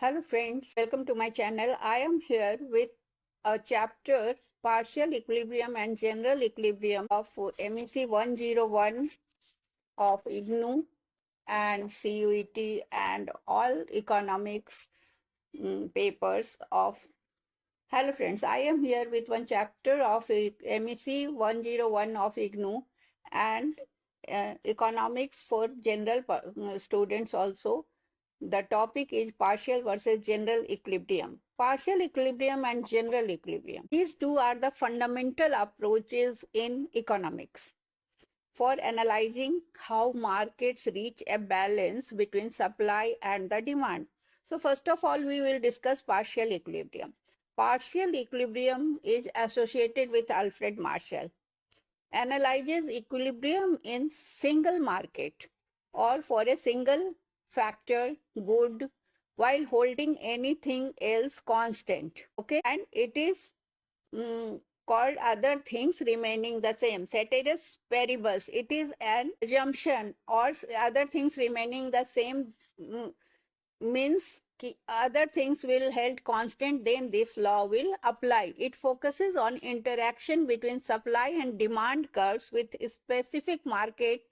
Hello friends, welcome to my channel. I am here with a chapter Partial Equilibrium and General Equilibrium of MEC101 of IGNOU and CUET and all economics papers of. Hello friends, I am here with one chapter of MEC101 of IGNOU and economics for general students also. The topic is partial versus general equilibrium. Partial equilibrium and general equilibrium. These two are the fundamental approaches in economics for analyzing how markets reach a balance between supply and the demand. So first of all, we will discuss partial equilibrium. Partial equilibrium is associated with Alfred Marshall. Analyzes equilibrium in single market or for a single factor good while holding anything else constant. Okay, and it is called other things remaining the same. Ceteris paribus, it is an assumption, or other things remaining the same means other things will held constant, then this law will apply. It focuses on interaction between supply and demand curves with a specific market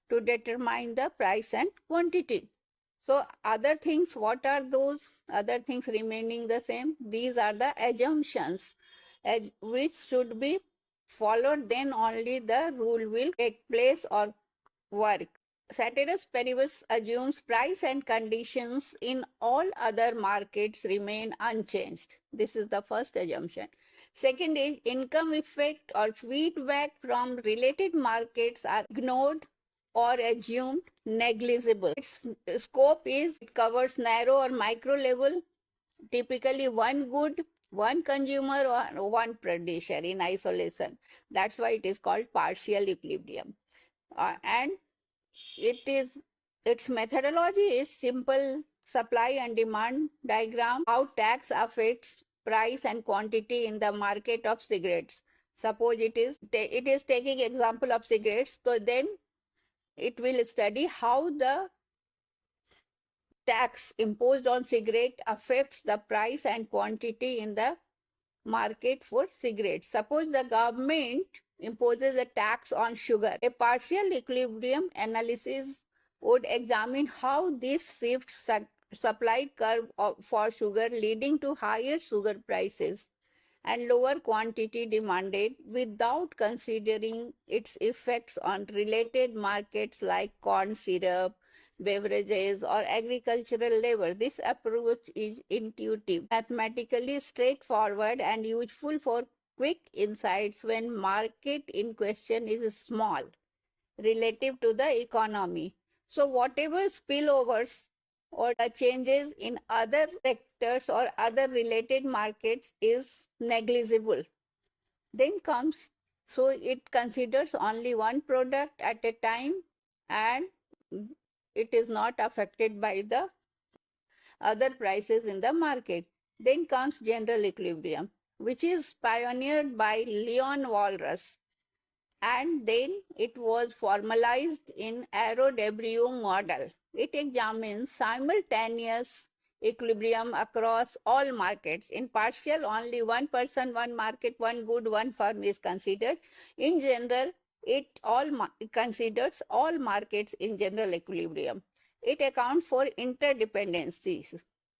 to determine the price and quantity. So other things, what are those other things remaining the same? These are the assumptions which should be followed, then only the rule will take place or work. Ceteris paribus assumes price and conditions in all other markets remain unchanged. This is the first assumption. Second is income effect or feedback from related markets are ignored or assumed negligible. Its scope is, it covers narrow or micro level, typically one good, one consumer or one producer in isolation. That's why it is called partial equilibrium. And its methodology is simple supply and demand diagram, how tax affects price and quantity in the market of cigarettes. Suppose it is taking example of cigarettes, so then it will study how the tax imposed on cigarette affects the price and quantity in the market for cigarettes. Suppose the government imposes a tax on sugar. A partial equilibrium analysis would examine how this shifts supply curve for sugar, leading to higher sugar prices and lower quantity demanded without considering its effects on related markets like corn syrup, beverages, or agricultural labor. This approach is intuitive, mathematically straightforward, and useful for quick insights when market in question is small relative to the economy. So whatever spillovers or the changes in other sectors or other related markets is negligible. Then comes, so it considers only one product at a time and it is not affected by the other prices in the market. Then comes general equilibrium, which is pioneered by Leon Walras, and then it was formalized in Arrow-Debreu model. It examines simultaneous equilibrium across all markets. In partial, only one person, one market, one good, one firm is considered. In general, it considers all markets in general equilibrium. It accounts for interdependencies,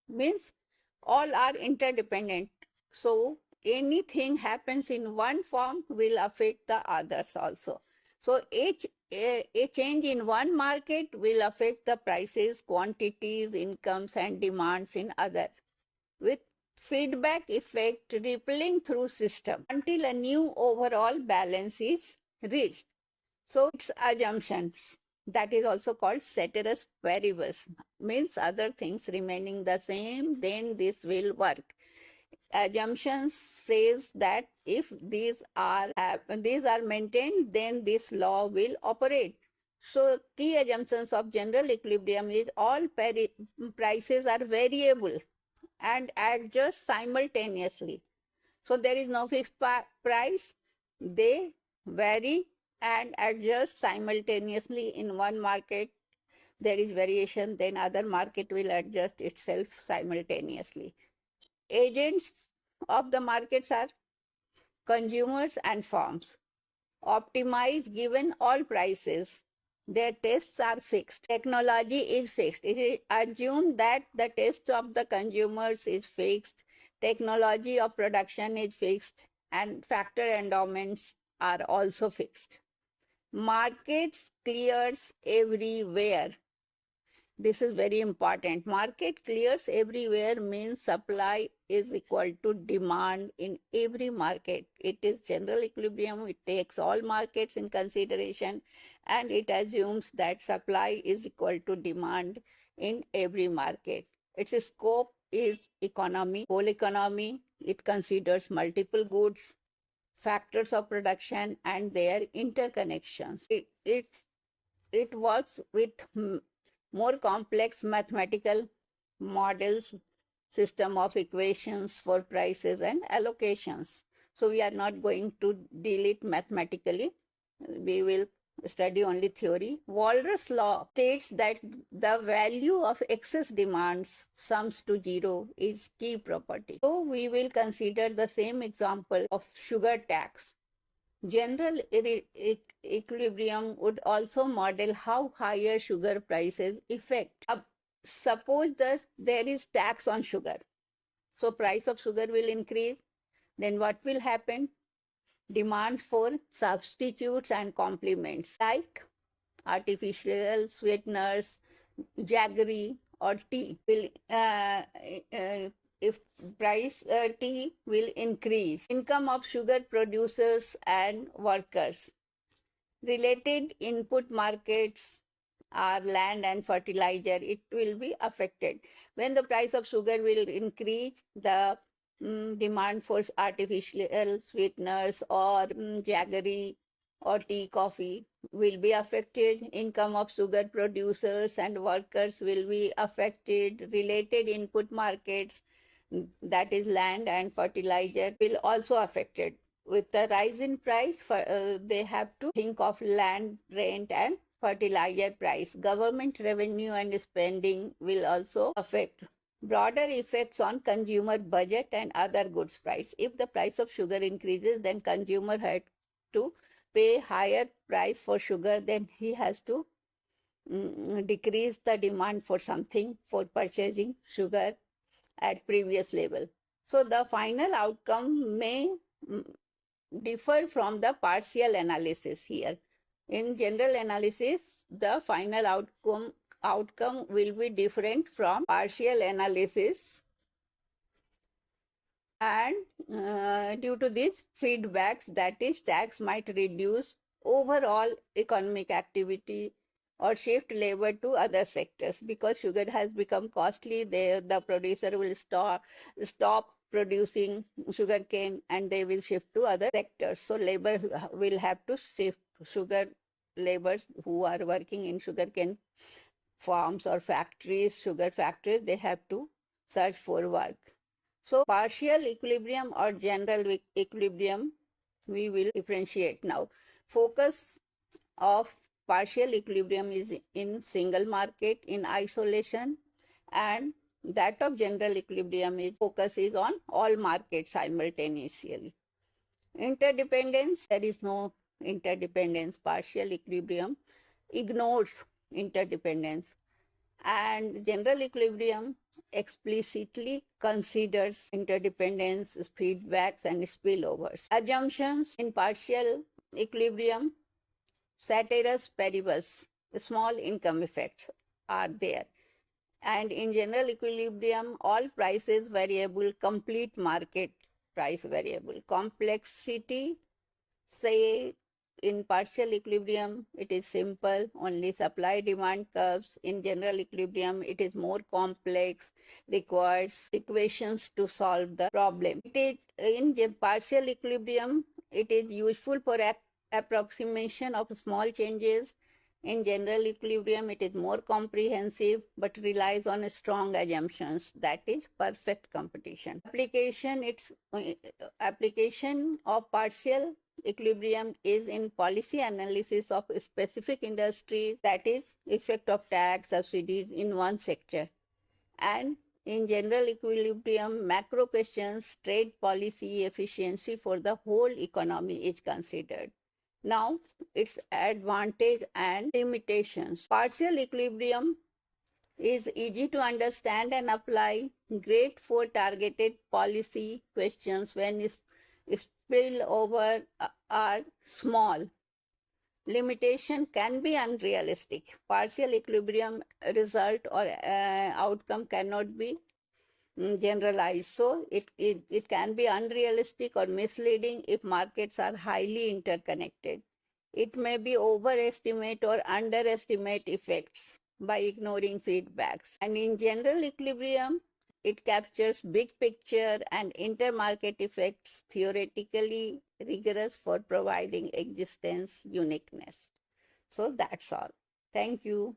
means all are interdependent. So anything happens in one form will affect the others also. So a change in one market will affect the prices, quantities, incomes, and demands in others, with feedback effect rippling through system until a new overall balance is reached. So its assumptions, that is also called ceteris paribus, means other things remaining the same, then this will work. Assumptions says that if these are maintained, then this law will operate. So key assumptions of general equilibrium is all prices are variable and adjust simultaneously. So there is no fixed price, they vary and adjust simultaneously in one market. there is variation, then other market will adjust itself simultaneously. Agents of the markets are consumers and firms. Optimize given all prices. Their tests are fixed. Technology is fixed. It is assumed that the test of the consumers is fixed. Technology of production is fixed, and factor endowments are also fixed. Markets clears everywhere. This is very important. Market clears everywhere means supply is equal to demand in every market. It is general equilibrium. It takes all markets in consideration, and it assumes that supply is equal to demand in every market. Its scope is economy, whole economy. It considers multiple goods, factors of production, and their interconnections. It works with more complex mathematical models, system of equations for prices and allocations. So we are not going to deal it mathematically. We will study only theory. Walras law states that the value of excess demands sums to zero is key property. So we will consider the same example of sugar tax. General equilibrium would also model how higher sugar prices affect. Suppose that there is tax on sugar. So price of sugar will increase. Then what will happen? Demands for substitutes and complements like artificial sweeteners, jaggery, or tea will if price tea will increase. Income of sugar producers and workers. Related input markets are land and fertilizer. It will be affected. When the price of sugar will increase, the demand for artificial sweeteners or jaggery or tea, coffee will be affected. Income of sugar producers and workers will be affected. Related input markets, that is land and fertilizer, will also affected. With the rise in price, they have to think of land, rent, and fertilizer price. Government revenue and spending will also affect. Broader effects on consumer budget and other goods price. If the price of sugar increases, then consumer had to pay higher price for sugar, then he has to decrease the demand for something for purchasing sugar at previous level. So the final outcome may differ from the partial analysis here. In general analysis, the final outcome will be different from partial analysis, and due to these feedbacks, that is, tax might reduce overall economic activity or shift labor to other sectors. Because sugar has become costly, the producer will stop producing sugarcane and they will shift to other sectors. So labor will have to shift. Sugar laborers who are working in sugarcane farms or factories, sugar factories, they have to search for work. So partial equilibrium or general equilibrium, we will differentiate now. Focus of partial equilibrium is in single market in isolation, and that of general equilibrium is focus is on all markets simultaneously. Interdependence, there is no interdependence. Partial equilibrium ignores interdependence, and general equilibrium explicitly considers interdependence, feedbacks, and spillovers. Assumptions in partial equilibrium: ceteris paribus, small income effects are there. And in general equilibrium, all prices variable, complete market price variable. Complexity, say in partial equilibrium, it is simple, only supply demand curves. In general equilibrium, it is more complex, requires equations to solve the problem. It is in partial equilibrium, it is useful for approximation of small changes, In general equilibrium, it is more comprehensive but relies on strong assumptions. That is perfect competition. Application of partial equilibrium is in policy analysis of specific industries, that is effect of tax subsidies in one sector. And in general equilibrium, macro questions, trade policy efficiency for the whole economy is considered. Now, its advantage and limitations. Partial equilibrium is easy to understand and apply, great for targeted policy questions when spillover are small. Limitation can be unrealistic. Partial equilibrium result or outcome cannot be generalized. So it can be unrealistic or misleading if markets are highly interconnected. It may be overestimate or underestimate effects by ignoring feedbacks. And in general equilibrium, it captures big picture and intermarket effects, theoretically rigorous for providing existence uniqueness. So that's all. Thank you.